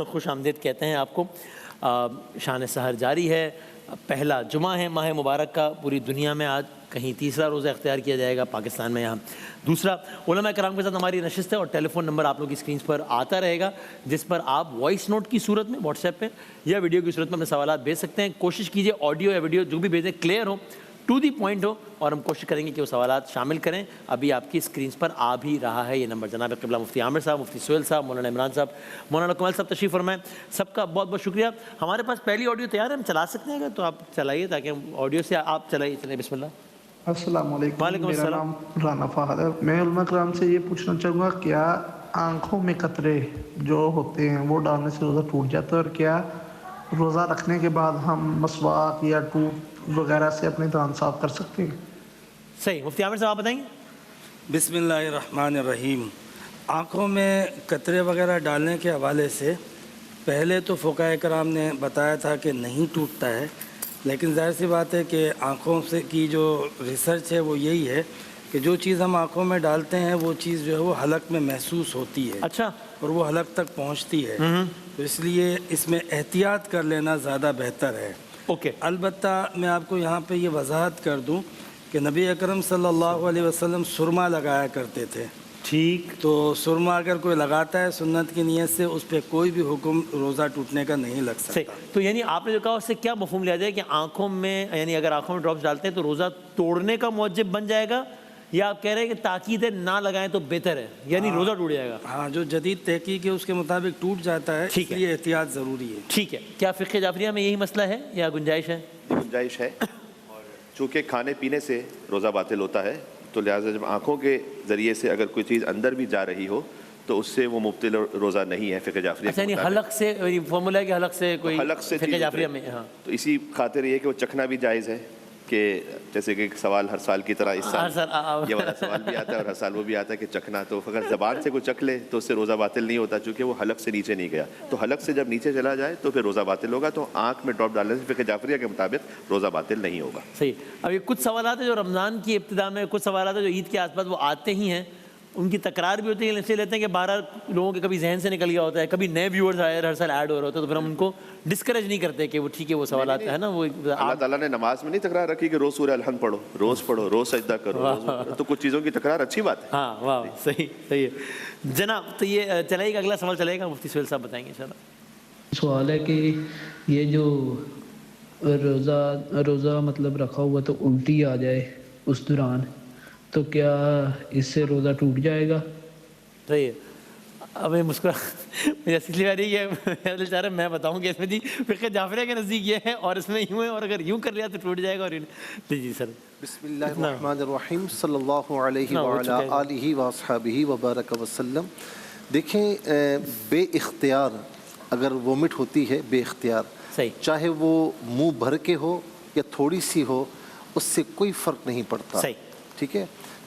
خوش آمدید کہتے ہیں آپ کو۔ شان سحر جاری ہے، پہلا جمعہ ہے ماہ مبارک کا، پوری دنیا میں آج کہیں تیسرا روزہ اختیار کیا جائے گا، پاکستان میں یہاں دوسرا۔ علماء کرام کے ساتھ ہماری نشست ہے اور ٹیلی فون نمبر آپ لوگ کی اسکرینس پر آتا رہے گا، جس پر آپ وائس نوٹ کی صورت میں واٹس ایپ پہ یا ویڈیو کی صورت میں اپنے سوالات بھیج سکتے ہیں۔ کوشش کیجیے آڈیو یا ویڈیو جو بھی بھیجیں کلیئر ہو، ٹو دی پوائنٹ ہو، اور ہم کوشش کریں گے کہ وہ سوالات شامل کریں۔ ابھی آپ کی اسکرینس پر آ بھی رہا ہے یہ نمبر۔ جناب قبلہ مفتی عامر صاحب، مفتی سہیل صاحب، مولانا عمران صاحب، مولانا کمال صاحب تشریف فرمائیں، سب کا بہت بہت شکریہ۔ ہمارے پاس پہلی آڈیو تیار ہے، ہم چلا سکتے ہیں تو آپ چلائیے تاکہ آڈیو سے آپ چلائیے۔ بسم اللہ۔ السلام علیکم، وعلیکم میرا السلام۔ نام رانا فہد ہے۔ میں علماء کرام سے یہ پوچھنا چاہوں گا، کیا آنکھوں میں قطرے جو ہوتے ہیں وہ ڈالنے سے روزہ ٹوٹ جاتا ہے، اور کیا روزہ رکھنے کے بعد ہم مسواک یا ٹوٹ وغیرہ سے اپنے دانت صاف کر سکتے ہیں؟ صحیح، مفتی عامر صاحب آپ بتائیں گے۔ بسم اللہ الرحمن الرحیم۔ آنکھوں میں قطرے وغیرہ ڈالنے کے حوالے سے پہلے تو فقہاء کرام نے بتایا تھا کہ نہیں ٹوٹتا ہے، لیکن ظاہر سی بات ہے کہ آنکھوں سے کی جو ریسرچ ہے وہ یہی ہے کہ جو چیز ہم آنکھوں میں ڈالتے ہیں وہ چیز جو ہے وہ حلق میں محسوس ہوتی ہے، اچھا، اور وہ حلق تک پہنچتی ہے، تو اس لیے اس میں احتیاط کر لینا زیادہ بہتر ہے۔ اوکے، البتہ میں آپ کو یہاں پہ یہ وضاحت کر دوں کہ نبی اکرم صلی اللہ علیہ وسلم سرما لگایا کرتے تھے، ٹھیک، تو سرما اگر کوئی لگاتا ہے سنت کی نیت سے، اس پہ کوئی بھی حکم روزہ ٹوٹنے کا نہیں لگ صحیح۔ سکتا۔ تو یعنی آپ نے جو کہا اس سے کیا مفہوم لیا جائے کہ آنکھوں میں، یعنی اگر آنکھوں میں ڈراپس ڈالتے ہیں تو روزہ توڑنے کا موجب بن جائے گا، یا آپ کہہ رہے ہیں کہ تاکید ہے نہ لگائیں تو بہتر ہے، یعنی روزہ ٹوٹ جائے گا؟ ہاں، جو جدید تحقیق ہے اس کے مطابق ٹوٹ جاتا ہے، اس لیے احتیاط ضروری ہے۔ ٹھیک ہے، کیا فقہ جعفریہ میں یہی مسئلہ ہے یا گنجائش ہے؟ گنجائش ہے، چونکہ کھانے پینے سے روزہ باطل ہوتا ہے، تو لہٰذا جب آنکھوں کے ذریعے سے اگر کوئی چیز اندر بھی جا رہی ہو تو اس سے وہ مبطل روزہ نہیں ہے فقہ جعفریہ کے یعنی مطابق۔ حلق سے فارمولہ ہے کہ حلق سے کوئی حلق سے فقہ چیز جعفریہ اترے، میں، ہاں، تو اسی خاطر یہ کہ وہ چکھنا بھی جائز ہے، کہ جیسے کہ ایک سوال ہر سال کی طرح اس ہر سال سال یہ والا سوال بھی آتا ہے اور ہر سال وہ بھی آتا ہے کہ چکھنا، تو اگر زبان سے کوئی چکھ لے تو اس سے روزہ باطل نہیں ہوتا، چونکہ وہ حلق سے نیچے نہیں گیا، تو حلق سے جب نیچے چلا جائے تو پھر روزہ باطل ہوگا، تو آنکھ میں ڈراپ ڈالنے سے فقہ جعفریہ کے مطابق روزہ باطل نہیں ہوگا۔ صحیح۔ اب یہ کچھ سوالات ہیں جو رمضان کی ابتدا میں، کچھ سوالات ہیں جو عید کے آس پاس وہ آتے ہی ہیں، ان کی تکرار بھی ہوتی ہے، اس لیے لیتے ہیں کہ 12 لوگوں کے کبھی ذہن سے نکل گیا ہوتا ہے، کبھی نئے ویورز آئے ہر سال ایڈ ہو رہا ہوتا ہے، تو پھر ہم ان کو ڈسکریج نہیں کرتے کہ وہ ٹھیک ہے وہ سوالات ہے نا، وہ اللہ تعالیٰ نے نماز میں نہیں تکرار رکھی کہ روز سورہ الحمد پڑھو، روز سجدہ کرو، تو کچھ چیزوں کی تکرار اچھی بات ہے۔ ہاں، واہ، صحیح صحیح ہے جناب۔ تو یہ چلے گا، اگلا سوال چلے گا، مفتی سہیل صاحب بتائیں گے انشاءاللہ۔ سوال ہے کہ یہ جو روزہ مطلب رکھا ہوا تو الٹی آ جائے اس دوران، تو کیا اس سے روزہ ٹوٹ جائے گا؟ صحیح ہے۔ اب یہ مجھے اس لیے آ رہی ہے میرا دل چاہ رہا ہے میں بتاؤں کہ اس میں جی فقہ جعفریہ کے نزدیک یہ ہے اور اس میں یوں ہے، اور اگر یوں کر لیا تو ٹوٹ جائے گا، اور جی سر۔ بسم اللہ الرحمن الرحیم، صلی اللہ علیہ وعلی آلہ واصحابہ وبارک وسلم۔ دیکھیں، بے اختیار اگر وومٹ ہوتی ہے، بے اختیار، صحیح، چاہے وہ منہ بھر کے ہو یا تھوڑی سی ہو، اس سے کوئی فرق نہیں پڑتا، صحیح، ٹھیک ہے،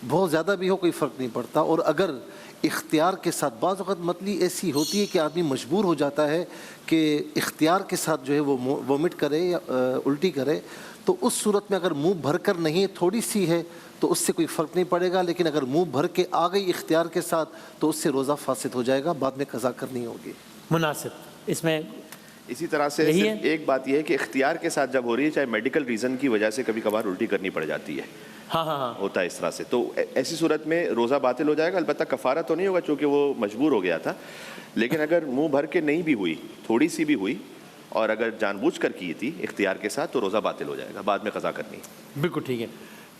بہت زیادہ بھی ہو کوئی فرق نہیں پڑتا۔ اور اگر اختیار کے ساتھ، بعض وقت متلی ایسی ہوتی ہے کہ آدمی مجبور ہو جاتا ہے کہ اختیار کے ساتھ جو ہے وہ وومٹ کرے یا الٹی کرے، تو اس صورت میں اگر منہ بھر کر نہیں، تھوڑی سی ہے تو اس سے کوئی فرق نہیں پڑے گا، لیکن اگر منہ بھر کے آ گئی اختیار کے ساتھ تو اس سے روزہ فاسد ہو جائے گا، بعد میں قضا کرنی ہوگی۔ مناسب۔ اس میں اسی طرح سے صرف ایک بات یہ ہے کہ اختیار کے ساتھ جب ہو رہی ہے، چاہے میڈیکل ریزن کی وجہ سے کبھی کبھار الٹی کرنی پڑ جاتی ہے، ہاں ہاں ہاں ہوتا ہے اس طرح سے، تو ایسی صورت میں روزہ باطل ہو جائے گا۔ البتہ کفارہ تو نہیں ہوگا چونکہ وہ مجبور ہو گیا تھا، لیکن اگر منہ بھر کے نہیں بھی ہوئی، تھوڑی سی بھی ہوئی، اور اگر جان بوجھ کر کی تھی اختیار کے ساتھ، تو روزہ باطل ہو جائے گا، بعد میں قضا کرنی۔ بالکل ٹھیک ہے۔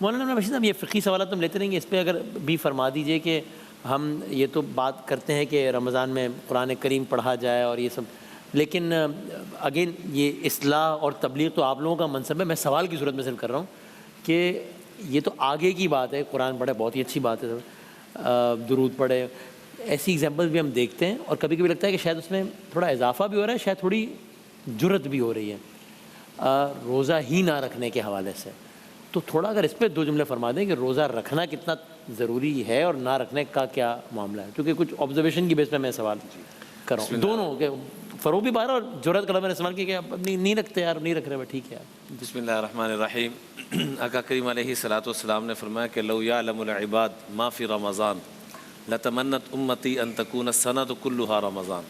مولانا بشیر صاحب، یہ فقہی سوالات تم لیتے رہیں گے، اس پہ اگر بھی فرما دیجئے کہ ہم یہ تو بات کرتے ہیں کہ رمضان میں قرآن کریم پڑھا جائے اور یہ سب، لیکن اگین یہ اصلاح اور تبلیغ تو آپ لوگوں کا منصب ہے، میں سوال کی صورت میں صرف کر رہا ہوں کہ یہ تو آگے کی بات ہے، قرآن پڑھے بہت ہی اچھی بات ہے، درود پڑھے، ایسی ایگزامپل بھی ہم دیکھتے ہیں، اور کبھی کبھی لگتا ہے کہ شاید اس میں تھوڑا اضافہ بھی ہو رہا ہے، شاید تھوڑی جرت بھی ہو رہی ہے روزہ ہی نہ رکھنے کے حوالے سے، تو تھوڑا اگر اس پہ دو جملے فرما دیں کہ روزہ رکھنا کتنا ضروری ہے اور نہ رکھنے کا کیا معاملہ ہے، کیونکہ کچھ آبزرویشن کی بیس پہ میں سوال کر رہا ہوں، دونوں کہ فروغ بھی بارہ اور جرت کا میں نے استعمال کیا کہ آپ نہیں رکھتے یار، نہیں رکھ رہے میں، ٹھیک ہے یار۔ بسم اللہ الرحمن الرحیم۔ آقا کریم علیہ الصلوۃ والسلام نے فرمایا کہ لو یعلم العباد ما فی رمضان لتمنت امتی ان تکون السنۃ کلھا رمضان،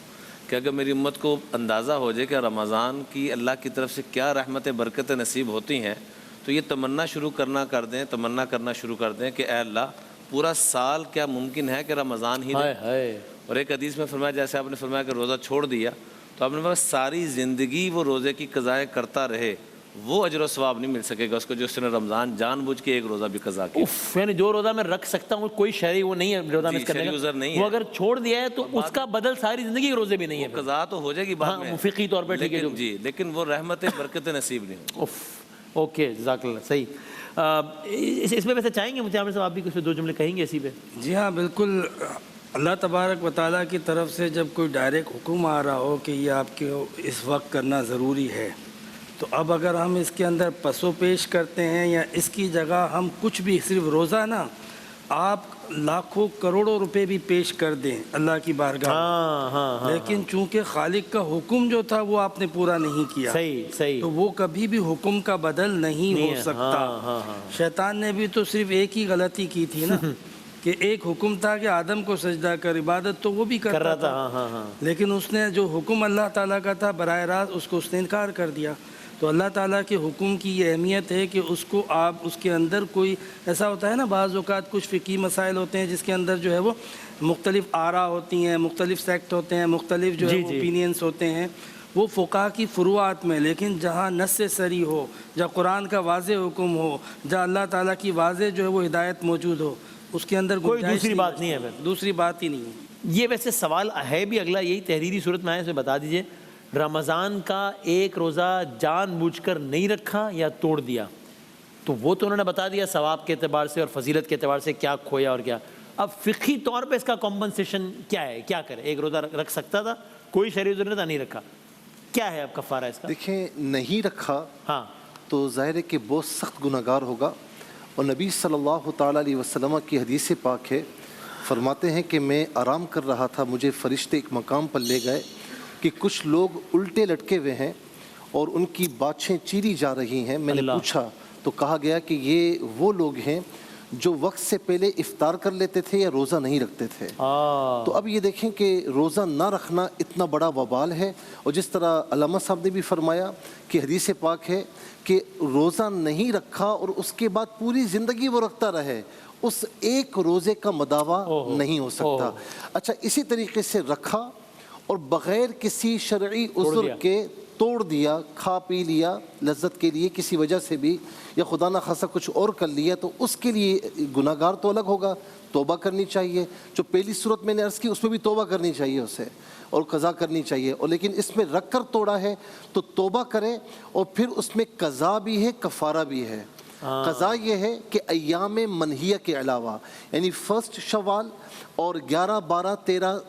کہ اگر میری امت کو اندازہ ہو جائے کہ رمضان کی اللہ کی طرف سے کیا رحمت برکت نصیب ہوتی ہیں تو یہ تمنا کرنا شروع کر دیں کہ اے اللہ پورا سال کیا ممکن ہے کہ رمضان ہی رہے. اور ایک حدیث میں فرمایا، جیسے آپ نے فرمایا کہ روزہ چھوڑ دیا تو آپ نے فرمایا ساری زندگی وہ روزے کی قضائیں کرتا رہے، وہ اجر و ثواب نہیں مل سکے گا اس کو جو اس نے رمضان جان بوجھ کے ایک روزہ بھی قضا کیا. یعنی جو روزہ میں رکھ سکتا ہوں کوئی شہری وہ نہیں ہے روزہ مس کرنے شرعی عذر نہیں کا، ہے. وہ اگر چھوڑ دیا ہے تو اس کا بدل ساری زندگی کے روزے بھی نہیں ہے. قضا تو ہو جائے گی بعد میں فقہی طور پہ ٹھیک ہے جی، لیکن وہ رحمت برکت نصیب نہیں. اوکے، جزاک اللہ. صحیح. اس میں ویسے چاہیں گے مفتی عامر صاحب آپ بھی کچھ دو جملے کہیں گے اسی پہ؟ جی ہاں بالکل. اللہ تبارک و تعالیٰ کی طرف سے جب کوئی ڈائریکٹ حکم آ رہا ہو کہ یہ آپ کے اس وقت کرنا ضروری ہے، تو اب اگر ہم اس کے اندر پس و پیش کرتے ہیں یا اس کی جگہ ہم کچھ بھی صرف روزہ نا آپ لاکھوں کروڑوں روپے بھی پیش کر دیں اللہ کی بارگاہ، لیکن چونکہ خالق کا حکم جو تھا وہ آپ نے پورا نہیں کیا، صحیح، تو وہ کبھی بھی حکم کا بدل نہیں ہو سکتا. شیطان نے بھی تو صرف ایک ہی غلطی کی تھی نا کہ ایک حکم تھا کہ آدم کو سجدہ کر، عبادت تو وہ بھی کر رہا تھا، لیکن اس نے جو حکم اللہ تعالیٰ کا تھا براہ راست اس نے انکار کر دیا. تو اللہ تعالیٰ کے حکم کی یہ اہمیت ہے کہ اس کو آپ اس کے اندر کوئی ایسا ہوتا ہے نا، بعض اوقات کچھ فقہی مسائل ہوتے ہیں جس کے اندر جو ہے وہ مختلف آراء ہوتی ہیں، مختلف سیکٹ ہوتے ہیں، مختلف جو ہے اوپینینس ہوتے ہیں، وہ فقہ کی فروعات میں. لیکن جہاں نص سری ہو، جہاں قرآن کا واضح حکم ہو، جہاں اللہ تعالیٰ کی واضح جو ہے وہ ہدایت موجود ہو، اس کے اندر کوئی دوسری بات نہیں ہے. دوسری بات ہی نہیں ہے. یہ ویسے سوال ہے بھی اگلا یہی تحریری صورت میں آئے اسے بتا دیجئے، رمضان کا ایک روزہ جان بوجھ کر نہیں رکھا یا توڑ دیا تو وہ تو انہوں نے بتا دیا ثواب کے اعتبار سے اور فضیلت کے اعتبار سے کیا کھویا اور کیا. اب فقہی طور پہ اس کا کمپنسیشن کیا ہے، کیا کرے؟ ایک روزہ رکھ سکتا تھا، کوئی شرعی عذر نہیں رکھا، کیا ہے اب کفارہ اس کا؟ دیکھیں نہیں رکھا تو ظاہر ہے کہ بہت سخت گناہگار ہوگا. اور نبی صلی اللہ تعالیٰ علیہ وسلم کی حدیث پاک ہے، فرماتے ہیں کہ میں آرام کر رہا تھا، مجھے فرشتے ایک مقام پر لے گئے کہ کچھ لوگ الٹے لٹکے ہوئے ہیں اور ان کی باچھیں چیری جا رہی ہیں. میں نے پوچھا تو کہا گیا کہ یہ وہ لوگ ہیں جو وقت سے پہلے افطار کر لیتے تھے یا روزہ نہیں رکھتے تھے. تو اب یہ دیکھیں کہ روزہ نہ رکھنا اتنا بڑا وبال ہے. اور جس طرح علامہ صاحب نے بھی فرمایا کہ حدیث پاک ہے کہ روزہ نہیں رکھا اور اس کے بعد پوری زندگی وہ رکھتا رہے، اس ایک روزے کا مداوع نہیں ہو سکتا. اچھا، اسی طریقے سے رکھا اور بغیر کسی شرعی عذر کے توڑ دیا، کھا پی لیا لذت کے لیے کسی وجہ سے بھی، یا خدا نہ خاصہ کچھ اور کر لیا، تو اس کے لیے گناہگار تو الگ ہوگا، توبہ کرنی چاہیے. جو پہلی صورت میں نے عرض کی اس میں بھی توبہ کرنی چاہیے اسے اور قضا کرنی چاہیے. اور لیکن اس میں رکھ کر توڑا ہے تو توبہ کرے، اور پھر اس میں قضا بھی ہے، کفارہ بھی ہے. قضا یہ ہے کہ ایام منہیہ کے علاوہ، یعنی 1 شوال اور 11 12 13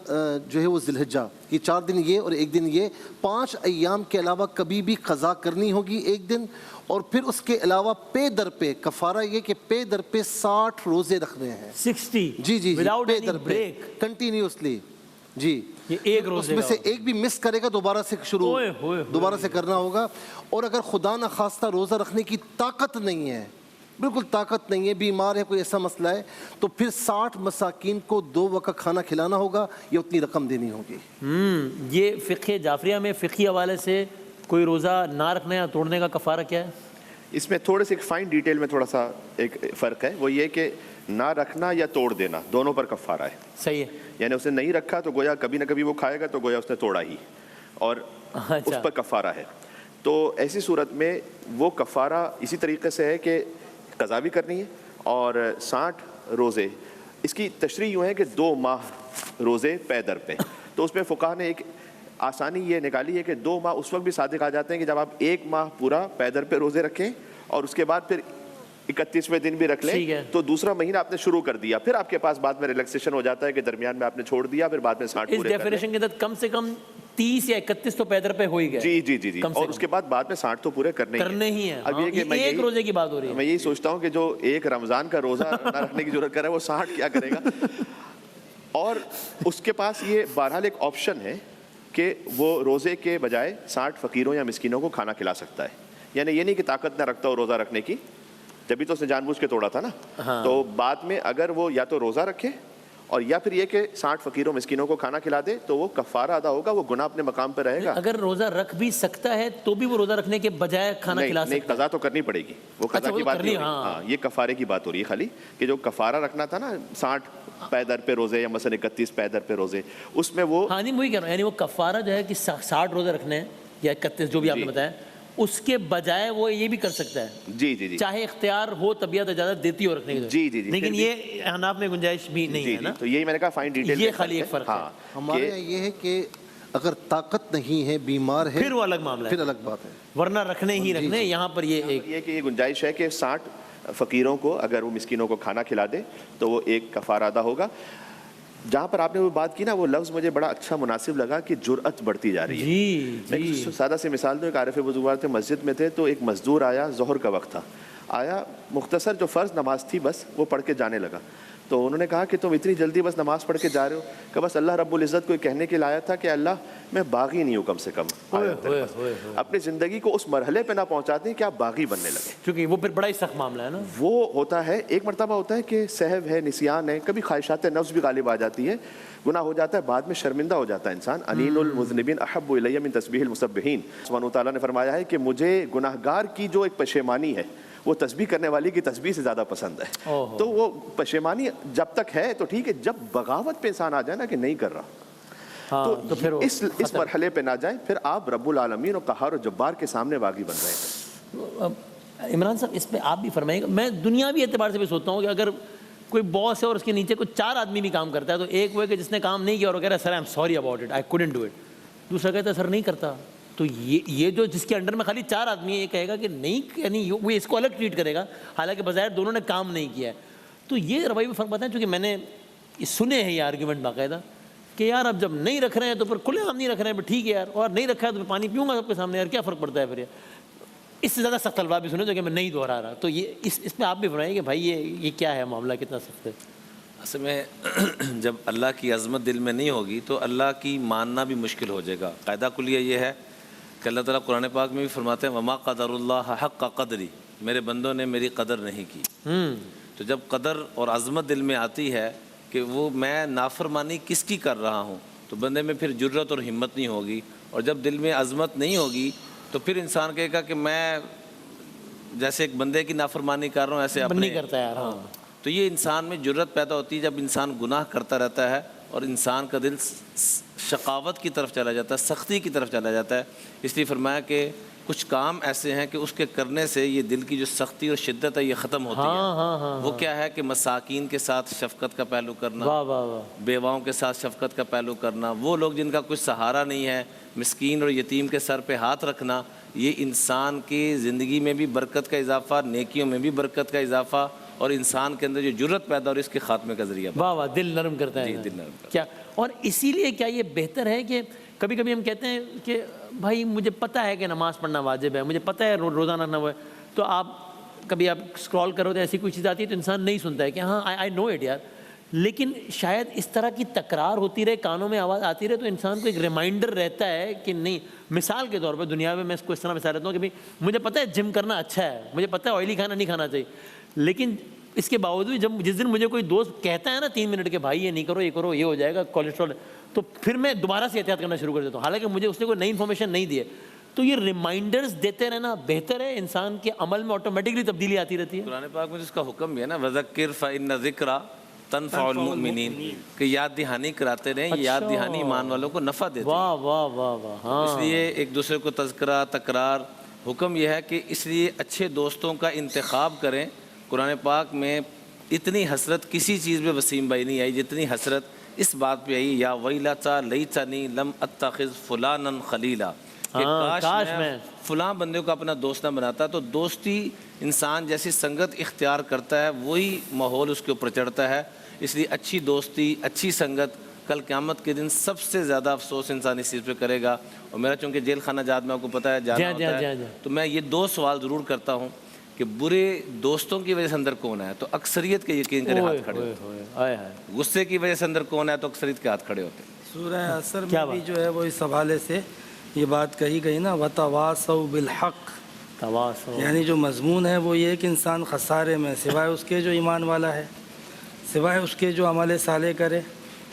جو ہے وہ ذی الحجہ، یہ 4 دن یہ اور 1 دن یہ، 5 ایام کے علاوہ کبھی بھی قضا کرنی ہوگی 1 دن. اور پھر اس کے علاوہ پے در پہ کفارہ یہ کہ پے در پہ 60 روزے رکھنے ہیں. 60 جی پے در پہ کنٹینیوسلی. جی ایک روزے اس میں سے ایک بھی مس کرے گا دوبارہ سے شروع دوبارہ سے کرنا ہوگا. اور اگر خدا نہ خواستہ روزہ رکھنے کی طاقت نہیں ہے، بالکل طاقت نہیں ہے، بیمار ہے، کوئی ایسا مسئلہ ہے، تو پھر 60 مساکین کو 2 وقت کھانا کھلانا ہوگا یا اتنی رقم دینی ہوگی. یہ فقہ جعفریہ میں فقہی حوالے سے کوئی روزہ نہ رکھنے یا توڑنے کا کفارہ کیا ہے؟ اس میں تھوڑے سے ایک فائن ڈیٹیل میں تھوڑا سا ایک فرق ہے، وہ یہ کہ نہ رکھنا یا توڑ دینا دونوں پر کفارہ ہے. صحیح ہے. یعنی اس نے نہیں رکھا تو گویا کبھی نہ کبھی وہ کھائے گا، تو گویا اس نے توڑا ہی، اور اس پر کفارہ ہے. تو ایسی صورت میں وہ کفارہ اسی طریقے سے ہے کہ قضا بھی کرنی ہے اور 60 روزے. اس کی تشریح یوں ہے کہ 2 ماہ روزے پے در پہ. تو اس میں فقہ نے ایک آسانی یہ نکالی ہے کہ 2 ماہ اس وقت بھی صادق آ جاتے ہیں کہ جب آپ 1 ماہ پورا پے در پہ روزے رکھیں اور اس کے بعد پھر 31ویں دن بھی رکھ لیں، تو دوسرا مہینہ آپ نے شروع کر دیا، پھر آپ کے پاس بعد میں ریلیکسیشن ہو جاتا ہے کہ درمیان میں آپ نے چھوڑ دیا، پھر بعد میں 60 پورے کر لیں. اس ڈیفینیشن کے تحت کم سے کم 30 یا 31 تو پیدر پہ ہو ہی گئے. جی اور اس کے بعد میں 60 تو پورے کرنے ہی ہیں. اب یہ کہ میں ایک روزے کی بات ہو رہی ہے، میں یہی سوچتا ہوں کہ جو ایک رمضان کا روزہ نہ رکھنے کی ضرورت کرے وہ 60 کیا کرے گا. اور اس کے پاس یہ بہرحال ایک آپشن ہے کہ وہ روزے کے بجائے 60 فقیروں یا مسکینوں کو کھانا کھلا سکتا ہے. یعنی یہ نہیں کہ طاقت نہ رکھتا ہو روزہ رکھنے کی، جبھی تو اس نے جان بوجھ کے توڑا تھا نا. تو بعد میں اگر وہ یا تو روزہ رکھے اور یا پھر یہ کہ 60 فقیروں مسکینوں کو کھانا کھلا دے تو وہ کفارہ ادا ہوگا, وہ گناہ اپنے مقام پہ رہے گا. اگر روزہ رکھ بھی سکتا ہے تو بھی وہ روزہ رکھنے کے بجائے کھانا کھلا نہیں, سکتا ہے. قضا تو کرنی پڑے گی, وہ قضا کی بات نہیں ہو رہی. ہاں, یہ کفارے کی بات ہو رہی ہے خالی, کہ جو کفارہ رکھنا تھا نا 60 پیدر پہ روزے یا مثلا 31 پیدر پہ روزے, اس میں وہ ہاں نہیں وہی کہہ رہا ہوں, یعنی وہ کفارہ جو ہے کہ 60 روزے رکھنے ہیں یا 31 جو بھی آپ نے بتایا, اس کے بجائے وہ یہ بھی کر سکتا ہے. جی جی جی, چاہے اختیار ہو, طبیعت اجازت دیتی ہو رکھنے کی. جی جی جی, لیکن یہ احناف میں گنجائش بھی نہیں ہے نا. تو یہی میں نے کہا فائن ڈیٹیل, یہ خالی ایک فرق ہے. ہمارے یہاں یہ ہے کہ اگر طاقت نہیں ہے, بیمار ہے, پھر وہ الگ معاملہ ہے, پھر الگ بات ہے, ورنہ رکھنے ہی رکھنے. یہاں پر یہ کہ یہ گنجائش ہے کہ 60 فقیروں کو اگر وہ مسکینوں کو کھانا کھلا دے تو وہ ایک کفارہ ادا ہوگا. جہاں پر آپ نے وہ بات کی نا, وہ لفظ مجھے بڑا اچھا مناسب لگا کہ جرأت بڑھتی جا رہی ہے. میں سادہ سی مثال دوں, ایک عارف بزرگوار تھے, مسجد میں تھے, تو ایک مزدور آیا, ظہر کا وقت تھا, آیا, مختصر جو فرض نماز تھی بس وہ پڑھ کے جانے لگا. تو انہوں نے کہا کہ تم اتنی جلدی بس نماز پڑھ کے جا رہے ہو, کہ بس اللہ رب العزت کو کہنے کے لیے آیا تھا کہ اللہ میں باغی نہیں ہوں, کم سے کم اپنی زندگی کو اس مرحلے پہ نہ پہنچا دیں کہ آپ باغی بننے لگے, کیونکہ وہ پھر بڑا ہی سخت معاملہ ہے نا. وہ ہوتا ہے ایک مرتبہ ہوتا ہے کہ سہو ہے, نسیان ہے, کبھی خواہشات نفس بھی غالب آ جاتی ہے, گناہ ہو جاتا ہے, بعد میں شرمندہ ہو جاتا ہے انسان. انین المذنبین احب الی من تسبیح المسبحین. سبحانہ تعالیٰ نے فرمایا ہے کہ مجھے گناہ گار کی جو ایک پشیمانی ہے وہ تسبیح کرنے والی کی تسبیح سے زیادہ پسند ہے. تو وہ پشیمانی جب تک ہے تو ٹھیک ہے, جب بغاوت پہ انسان آ جائے نا کہ نہیں کر رہا, تو پھر اس مرحلے پہ نہ جائیں, پھر آپ رب العالمین اور قہار و جبار کے سامنے باغی بن رہے ہیں. عمران صاحب اس پہ آپ بھی فرمائیں گا. میں دنیاوی اعتبار سے بھی سوچتا ہوں کہ اگر کوئی باس ہے اور اس کے نیچے کوئی 4 آدمی بھی کام کرتا ہے, تو ایک وہ ہے کہ جس نے کام نہیں کیا اور وہ کہہ رہا ہے sir I am sorry about it, I couldn't do it. دوسرا کہتا ہے سر نہیں کرتا. تو یہ جو جس کے انڈر میں خالی 4 آدمی ہے, یہ کہے گا کہ نہیں, یعنی وہ اس کو الگ ٹریٹ کرے گا, حالانکہ بظاہر دونوں نے کام نہیں کیا ہے. تو یہ رویے میں فرق پتا ہے, چونکہ میں نے سنے ہیں یہ آرگیومنٹ باقاعدہ کہ یار اب جب نہیں رکھ رہے ہیں تو پھر کھلے عام نہیں رکھ رہے ہیں, ٹھیک ہے یار, اور نہیں رکھا ہے تو پھر پانی پیوں گا سب کے سامنے, یار کیا فرق پڑتا ہے پھر. اس سے زیادہ سخت الفاظ بھی سنے جو کہ میں نہیں دہرا رہا. تو یہ اس میں آپ بھی فرمائیں کہ بھائی یہ کیا ہے معاملہ, کتنا سخت ہے. اصل میں جب اللہ کی عظمت دل میں نہیں ہوگی تو اللہ کی ماننا بھی مشکل ہو جائے گا. قاعدہ کلیہ یہ ہے کہ اللہ تعالیٰ قرآن پاک میں بھی فرماتے ہیں وما قدر اللہ حق قدری, میرے بندوں نے میری قدر نہیں کی. تو جب قدر اور عظمت دل میں آتی ہے کہ وہ میں نافرمانی کس کی کر رہا ہوں, تو بندے میں پھر جرت اور ہمت نہیں ہوگی. اور جب دل میں عظمت نہیں ہوگی تو پھر انسان کہے گا کہ میں جیسے ایک بندے کی نافرمانی کر رہا ہوں ایسے اپنے نہیں کرتا یار. تو یہ انسان میں جرت پیدا ہوتی ہے جب انسان گناہ کرتا رہتا ہے اور انسان کا دل شقاوت کی طرف چلا جاتا ہے, سختی کی طرف چلا جاتا ہے. اس لیے فرمایا کہ کچھ کام ایسے ہیں کہ اس کے کرنے سے یہ دل کی جو سختی اور شدت ہے یہ ختم ہوتی ہے. وہ کیا ہے کہ مساکین کے ساتھ شفقت کا پہلو کرنا, بیواؤں کے ساتھ شفقت کا پہلو کرنا, وہ لوگ جن کا کوئی سہارا نہیں ہے, مسکین اور یتیم کے سر پہ ہاتھ رکھنا, یہ انسان کی زندگی میں بھی برکت کا اضافہ, نیکیوں میں بھی برکت کا اضافہ, اور انسان کے اندر جو جرت پیدا اور اس کے خاتمے کا ذریعہ. واہ واہ, دل نرم کرتا ہے. دل نرم کرتا ہے. کیا, اور اسی لیے کیا یہ بہتر ہے کہ کبھی کبھی ہم کہتے ہیں کہ بھائی مجھے پتہ ہے کہ نماز پڑھنا واجب ہے, مجھے پتہ ہے روزانہ رکھنا ہوا ہے, تو آپ کبھی آپ اسکرول کرو تو ایسی کوئی چیز آتی ہے تو انسان نہیں سنتا ہے کہ ہاں آئی نو اٹ یار. لیکن شاید اس طرح کی تکرار ہوتی رہے, کانوں میں آواز آتی رہے, تو انسان کو ایک ریمائنڈر رہتا ہے کہ نہیں. مثال کے طور پہ دنیا میں اس کو اس طرح مثال دیتا ہوں کہ مجھے پتہ ہے جم کرنا اچھا ہے, مجھے پتہ ہے آئلی کھانا نہیں کھانا چاہیے, لیکن اس کے باوجود جب جس دن مجھے کوئی دوست کہتا ہے نا 3 منٹ کے بھائی یہ نہیں کرو, یہ کرو, یہ ہو جائے گا کولیسٹرول, تو پھر میں دوبارہ سے احتیاط کرنا شروع کر دیتا ہوں, حالانکہ مجھے اس نے کوئی نئی انفارمیشن نہیں دی ہے. تو یہ ریمائنڈرز دیتے رہنا بہتر ہے, انسان کے عمل میں آٹومیٹکلی تبدیلی آتی رہتی ہے. قرآن پاک میں اس کا حکم بھی ہے نا, وذکر فإن ذکرى تنفع المؤمنین, کہ یاد دہانی کراتے رہیں, یاد دہانی ایمان والوں کو نفع دیتی ہے. واہ واہ واہ واہ. اس لیے ایک دوسرے کو تذکرہ, تکرار, حکم یہ ہے کہ اس لیے اچھے دوستوں کا انتخاب کریں. قرآن پاک میں اتنی حسرت کسی چیز میں وسیم بھائی نہیں آئی جتنی حسرت اس بات پہ آئی, یا ویلتا لیتنی لم اتخذ فلانا خلیلا, کہ کاش میں فلاں بندے کو اپنا دوست نہ بناتا. تو دوستی انسان جیسی سنگت اختیار کرتا ہے وہی ماحول اس کے اوپر چڑھتا ہے. اس لیے اچھی دوستی, اچھی سنگت کل قیامت کے دن سب سے زیادہ افسوس انسان اس چیز پہ کرے گا. اور میرا چونکہ جیل خانہ جات میں آپ کو پتہ ہے جانا ہوتا ہے, تو میں یہ 2 سوال ضرور کرتا ہوں کہ برے دوستوں کی وجہ سے اندر کون ہے, تو اکثریت کے یقین کرے ہاتھ کھڑے ہوتے ہیں. غصے کی وجہ سے اندر کون ہے, تو اکثریت کے ہاتھ کھڑے ہوتے ہیں. سورہ عصر میں بھی جو ہے وہ اس حوالے سے یہ بات کہی گئی نا, وتواصوا بالحق, یعنی جو مضمون ہے وہ یہ کہ انسان خسارے میں سوائے اس کے جو ایمان والا ہے, سوائے اس کے جو عمل صالح کرے،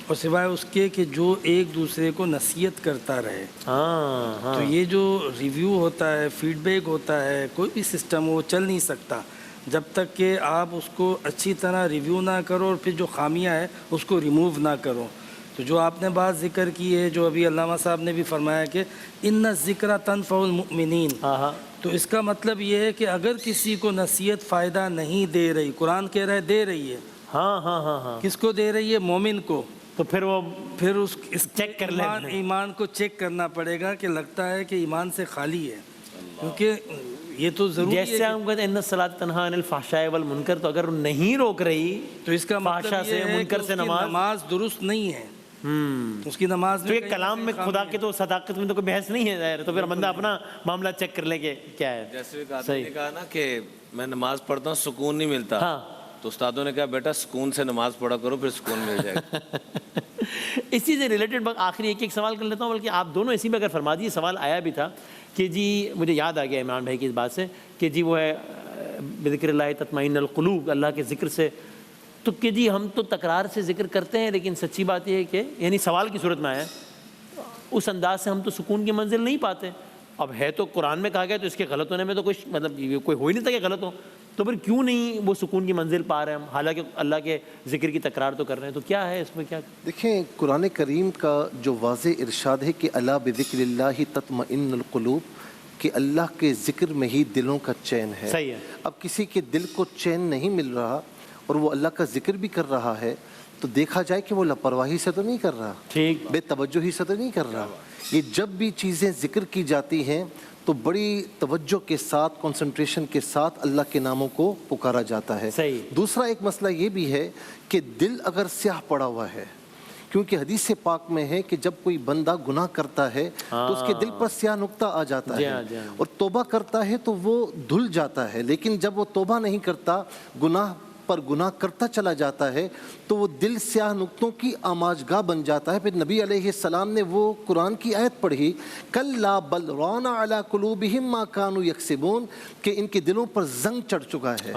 اور سوائے اس کے کہ جو ایک دوسرے کو نصیحت کرتا رہے۔ ہاں تو یہ جو ریویو ہوتا ہے، فیڈ بیک ہوتا ہے، کوئی بھی سسٹم وہ چل نہیں سکتا جب تک کہ آپ اس کو اچھی طرح ریویو نہ کرو اور پھر جو خامیاں ہے اس کو ریموو نہ کرو۔ تو جو آپ نے بات ذکر کی ہے، جو ابھی علامہ صاحب نے بھی فرمایا کہ ان الذکر تنفع المؤمنین، تو اس کا مطلب یہ ہے کہ اگر کسی کو نصیحت فائدہ نہیں دے رہی، قرآن کہہ رہا ہے دے رہی ہے، ہاں کس کو دے رہی ہے؟ مومن کو، تو پھر وہ پھر اس چیک کر لیں۔ ایمان کو چیک کرنا پڑے گا کہ لگتا ہے کہ ایمان سے خالی ہے، کیونکہ یہ تو ضروری ہے جیسے ہم کہتے ہیں ان الصلاۃ تنہی عن الفحشاء والمنکر، تو اگر نہیں روک رہی تو اس کا فحشا مطلب سے یہ ہے کہ منکر اس سے کی نماز درست نہیں ہے، اس کی نماز تو میں یہ کہیں کلام میں سے خدا خامی کے تو صداقت میں تو کوئی بحث نہیں ہے ظاہر، تو پھر بندہ اپنا معاملہ چیک کر لے کہ کیا ہے۔ جیسے ایک آدمی نے کہا نا کہ میں نماز پڑھتا ہوں سکون نہیں ملتا، ہاں تو استادوں نے کہا بیٹا سکون سے نماز پڑھا کرو پھر سکون مل جائے گا۔ اسی سے ریلیٹڈ آخری ایک سوال کر لیتا ہوں، بلکہ آپ دونوں اسی میں اگر فرما دیے، سوال آیا بھی تھا کہ جی مجھے یاد آ گیا عمران بھائی کی اس بات سے کہ جی وہ ہے بذکر اللہ تطمئن القلوب، اللہ کے ذکر سے، تو کہ جی ہم تو تکرار سے ذکر کرتے ہیں، لیکن سچی بات یہ ہے کہ یعنی سوال کی صورت میں آیا اس انداز سے ہم تو سکون کی منزل نہیں پاتے۔ اب ہے تو قرآن میں کہا گیا، تو اس کے غلط ہونے میں تو کچھ مطلب کوئی ہو ہی نہیں تھا کہ غلط ہو، تو پھر کیوں نہیں وہ سکون کی منزل پا رہے ہیں ہم، حالانکہ اللہ کے ذکر کی تکرار تو کر رہے ہیں، تو کیا ہے اس میں؟ کیا دیکھیں قرآن کریم کا جو واضح ارشاد ہے کہ الا بذکر اللہ تطمئن القلوب، کہ اللہ کے ذکر میں ہی دلوں کا چین ہے۔ صحیح ہے۔ اب کسی کے دل کو چین نہیں مل رہا اور وہ اللہ کا ذکر بھی کر رہا ہے، تو دیکھا جائے کہ وہ لاپرواہی سے تو نہیں کر رہا، ٹھیک، بے توجہی سے تو نہیں کر رہا۔ یہ جب بھی چیزیں ذکر کی جاتی ہیں تو بڑی توجہ کے ساتھ، کنسنٹریشن کے ساتھ اللہ کے ناموں کو پکارا جاتا ہے۔ صحیح۔ دوسرا ایک مسئلہ یہ بھی ہے کہ دل اگر سیاہ پڑا ہوا ہے، کیونکہ حدیث پاک میں ہے کہ جب کوئی بندہ گناہ کرتا ہے تو اس کے دل پر سیاہ نقطہ آ جاتا ہے، اور توبہ کرتا ہے تو وہ دھل جاتا ہے، لیکن جب وہ توبہ نہیں کرتا، گناہ پر گناہ کرتا چلا جاتا ہے، تو وہ دل سیاہ نقطوں کی آماجگاہ بن جاتا ہے۔ پھر نبی علیہ السلام نے وہ قرآن کی آیت پڑھی، کلا بل ران علی قلوبہم ما کانوا یکسبون، کہ ان کے دلوں پر زنگ چڑھ چکا ہے۔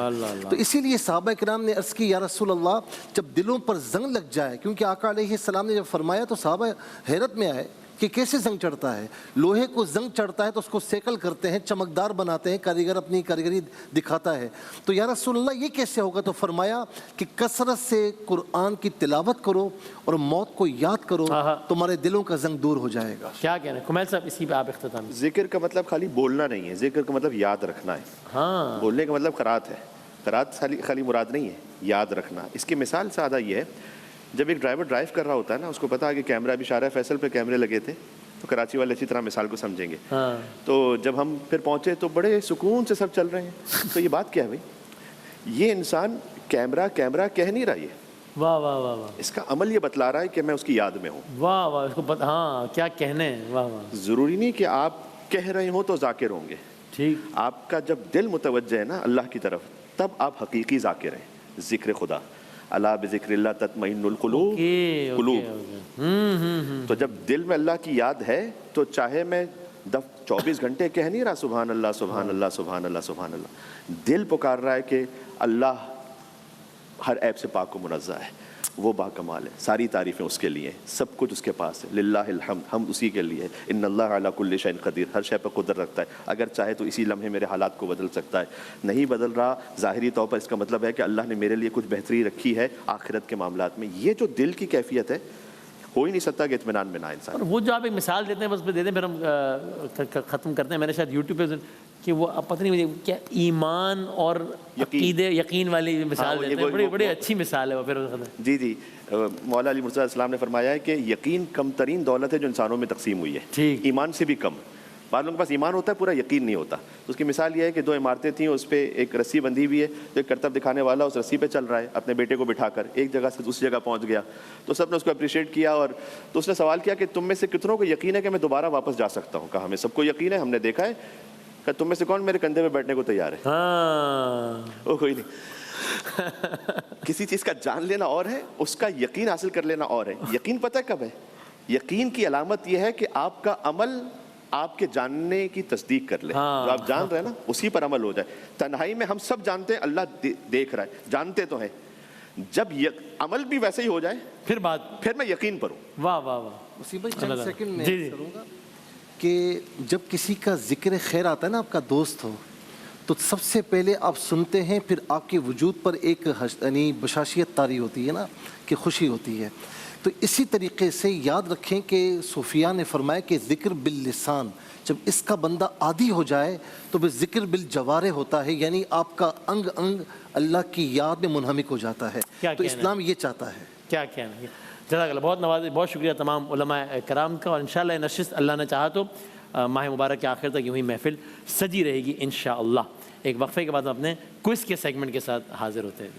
تو اسی لیے صحابہ کرام نے عرض کی یا رسول اللہ، جب دلوں پر زنگ لگ جائے، کیونکہ آقا علیہ السلام نے جب فرمایا تو صحابہ حیرت میں آئے کہ کیسے زنگ چڑھتا ہے؟ لوہے کو زنگ چڑھتا ہے تو اس کو سیکل کرتے ہیں، چمکدار بناتے ہیں، کاریگر اپنی کاریگری دکھاتا ہے، تو یا رسول اللہ یہ کیسے ہوگا؟ تو فرمایا کہ کثرت سے قرآن کی تلاوت کرو اور موت کو یاد کرو، تمہارے دلوں کا زنگ دور ہو جائے گا۔ کیا کہہ رہے ہیں کمیل صاحب اسی پہ آپ اختتام؟ ذکر کا مطلب خالی بولنا نہیں ہے، ذکر کا مطلب یاد رکھنا ہے۔ ہاں، بولنے کا مطلب قرات ہے، قرات خالی مراد نہیں ہے، یاد رکھنا۔ اس کی مثال سادہ یہ ہے، جب ایک ڈرائیور ڈرائیو کر رہا ہوتا ہے نا، اس کو پتا ہے کہ کیمرہ بھی شارع فیصل پہ کیمرے لگے تھے، تو کراچی والے اچھی طرح مثال کو سمجھیں گے۔ تو جب ہم پھر پہنچے تو بڑے سکون سے سب چل رہے ہیں، تو یہ بات کیا ہے بھائی؟ یہ انسان کیمرہ کہہ نہیں رہا، یہ واہ واہ واہ واہ، اس کا عمل یہ بتلا رہا ہے کہ میں اس کی یاد میں ہوں۔ واہ واہ، اس کو پتہ، ہاں کیا کہنے ہیں، واہ واہ۔ ضروری نہیں کہ آپ کہہ رہے ہوں تو ذاکر ہوں گے، ٹھیک، آپ کا جب دل متوجہ ہے نا اللہ کی طرف، تب آپ حقیقی ذاکر ہیں، ذکر خدا۔ الا بذکر اللہ تطمئن القلوب، قلوب۔ تو جب دل میں اللہ کی یاد ہے تو چاہے میں 24 گھنٹے کہہ نہیں رہا سبحان اللہ سبحان اللہ سبحان اللہ سبحان اللہ، دل پکار رہا ہے کہ اللہ ہر عیب سے پاک و منزہ ہے، وہ باکمال ہے، ساری تعریفیں اس کے لیے، سب کچھ اس کے پاس ہے، للہ الحمد، ہم اسی کے لیے، ان اللہ علی کل شیء قدیر، ہر شے پر قدرت رکھتا ہے، اگر چاہے تو اسی لمحے میرے حالات کو بدل سکتا ہے، نہیں بدل رہا ظاہری طور پر، اس کا مطلب ہے کہ اللہ نے میرے لیے کچھ بہتری رکھی ہے آخرت کے معاملات میں۔ یہ جو دل کی کیفیت ہے، ہو ہی نہیں سکتا کہ اطمینان میں نہ انسان۔ اور وہ جو آپ ایک مثال دیتے ہیں بس پہ دے دیں، پھر ہم ختم کرتے ہیں۔ میں نے شاید یوٹیوب پہ کہ وہ پتہ نہیں مجھے کیا ایمان اور عقیدے یقین والی مثال دیتے ہیں، بڑی اچھی مثال ہے وہ پھر۔ جی مولا علی مرتضیٰ السلام نے فرمایا ہے کہ یقین کم ترین دولت ہے جو انسانوں میں تقسیم ہوئی ہے، ایمان سے بھی کم۔ بعض لوگوں کے پاس ایمان ہوتا ہے، پورا یقین نہیں ہوتا۔ تو اس کی مثال یہ ہے کہ 2 عمارتیں تھیں، اس پہ ایک رسی بندھی ہوئی ہے، تو ایک کرتب دکھانے والا اس رسی پہ چل رہا ہے اپنے بیٹے کو بٹھا کر، ایک جگہ سے دوسری جگہ پہنچ گیا، تو سب نے اس کو اپریشیٹ کیا، اور تو اس نے سوال کیا کہ تم میں سے کتنوں کو یقین ہے کہ میں دوبارہ واپس جا سکتا ہوں؟ کہا ہمیں سب کو یقین ہے، ہم نے دیکھا ہے۔ کہ تم میں سے کون میرے کندھے پہ بیٹھنے کو تیار ہے؟ وہ کوئی نہیں۔ کسی چیز کا جان لینا اور ہے، اس کا یقین حاصل کر لینا اور ہے۔ یقین پتہ کب ہے؟ یقین کی علامت یہ ہے کہ آپ کا عمل آپ کے جاننے کی تصدیق کر لے، جو آپ جان رہے ہیں نا اسی پر عمل ہو جائے۔ تنہائی میں ہم سب جانتے ہیں اللہ دیکھ رہا ہے، جانتے تو ہیں، جب عمل بھی ویسے ہی ہو جائے پھر بات پھر میں یقین پر ہوں. واہ واہ واہ. اسی بھائی چند سیکنڈ میں جی جی. کروں گا کہ جب کسی کا ذکر خیر آتا ہے نا، آپ کا دوست ہو، تو سب سے پہلے آپ سنتے ہیں، پھر آپ کے وجود پر ایک یعنی بشاشیت طاری ہوتی ہے نا، کہ خوشی ہوتی ہے. تو اسی طریقے سے یاد رکھیں کہ صوفیاء نے فرمایا کہ ذکر باللسان، جب اس کا بندہ عادی ہو جائے تو پھر ذکر بالجوارح ہوتا ہے، یعنی آپ کا انگ انگ اللہ کی یاد میں منہمک ہو جاتا ہے. تو اسلام یہ چاہتا ہے. کیا کہنا ہے. جزاک اللہ. بہت نواز، بہت شکریہ تمام علماء کرام کا. اور انشاءاللہ یہ نشست اللہ نے چاہا تو ماہ مبارک کے آخر تک یوں ہی محفل سجی رہے گی انشاءاللہ. ایک وقفے کے بعد ہم اپنے کوئز کے سیگمنٹ کے ساتھ حاضر ہوتے ہیں.